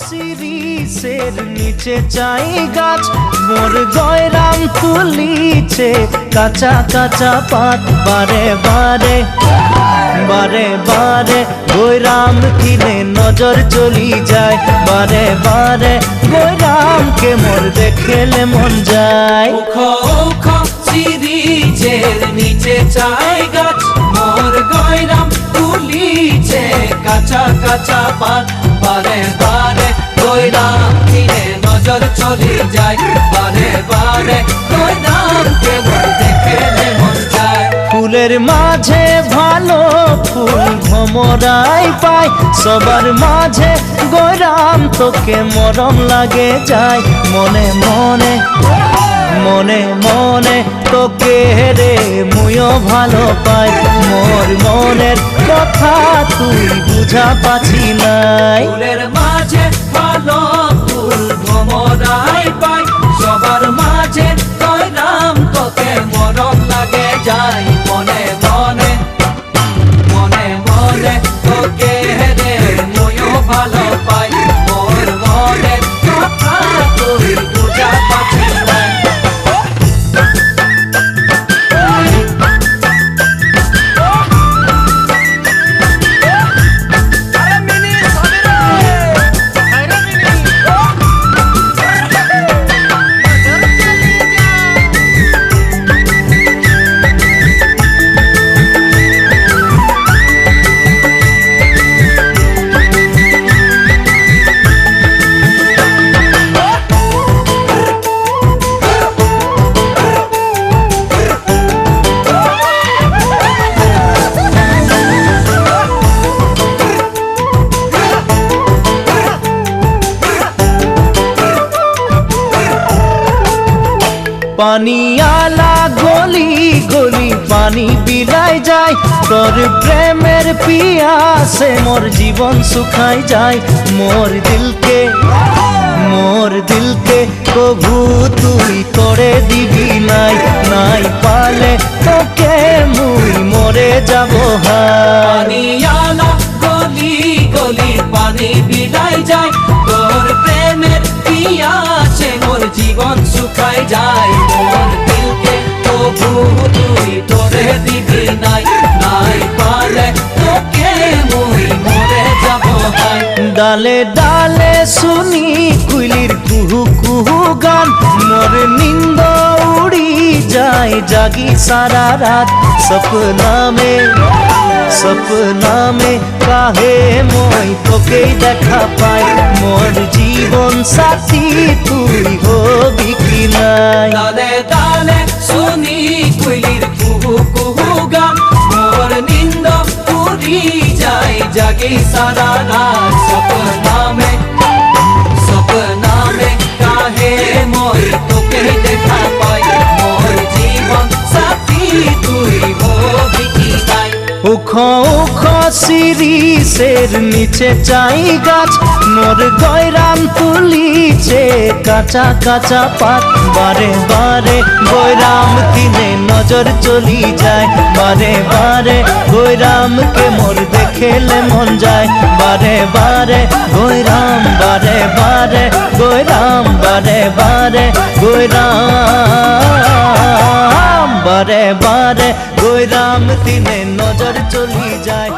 শিরিষের নিচে চাই গাছ মোর গয়রাম তুলিছে কাঁচা কাঁচা পাত বারে বারে বারে বারে গয়রাম কিনে নজর চলি যায় বারে বারে গয়রামকে মোর দেখলে মন যায়। শিরিষের নিচে চাই গাছ মোর গয়রাম তুলিছে কাঁচা কাঁচা পাত বারে বারে গয়রাম কিনে নজর চলি যায় বারে বারে গয়রামকে মোর দেখলে মন যায়। ফুলের মাঝে ভালো ফুল ভমরাই পায় সবার মাঝে গয়রাম তোকে মরম লাগে যায় মনে মনে মনে মনে তোকে রে মুইও ভালো পাই মোর মনের কথা তুই বুঝা পাছি নাই। ফুলের মাঝে ভালো ফুল ভমরাই পাই সবার মাঝে গয়রাম তোকে মরম লাগে যায় মনে মনে মনে মনে তোকে রে মুইও ভালো পাই মোর মনের কথা তুই বুঝা পাছি নাই। পানি আলা গলি গলি পানি বিলায় যায় তোর প্রেমের পিয়াসে মোর জীবন শুকায় যায় মোর দিলকে কভু তুই করে দিবি নাই নাই পালে তোকে মুই মরে যাব পানি আলা গলি গলি পানি বিলায় যায় তোর প্রেমের পিয়াসে মোর জীবন শুকায় যায় মোর দিলকে তবু তুই তোরে দিবি নাই নাই পালে তোকে মুই মরে যাব ভাই। ডালে ডালে শুনি কুইলির কুহু কুহু গান মোর নিন্দ উড়ি যায় জাগি সারা রাত সপনা মে কাহে মই তোকে দেখা পাই মোর জীবন সাথী তুই হবি কি নাই। ডালে ডালে শুনি কুইলির কুহু কুহু গান মোর নিন্দ উড়ি যায় জাগি সারা রাত সপনা মে কাহে মই তোকে দেখা পাই মোর জীবন সাথী তুই হবি কি নাই। উখ উখ শিরিষের নিচে চাই গাছ মোর গয়রাম তুলিছে কাঁচা কাঁচা পাত বারে বারে গয়রাম কিনে নজর চলি যায় বারে বারে গয়রামকে মোর দেখলে মন যায় বারে বারে গয়রাম বারে বারে গয়রাম বারে বারে গয়রাম বারে বারে গয়রাম দিনে নজর চলি যায়।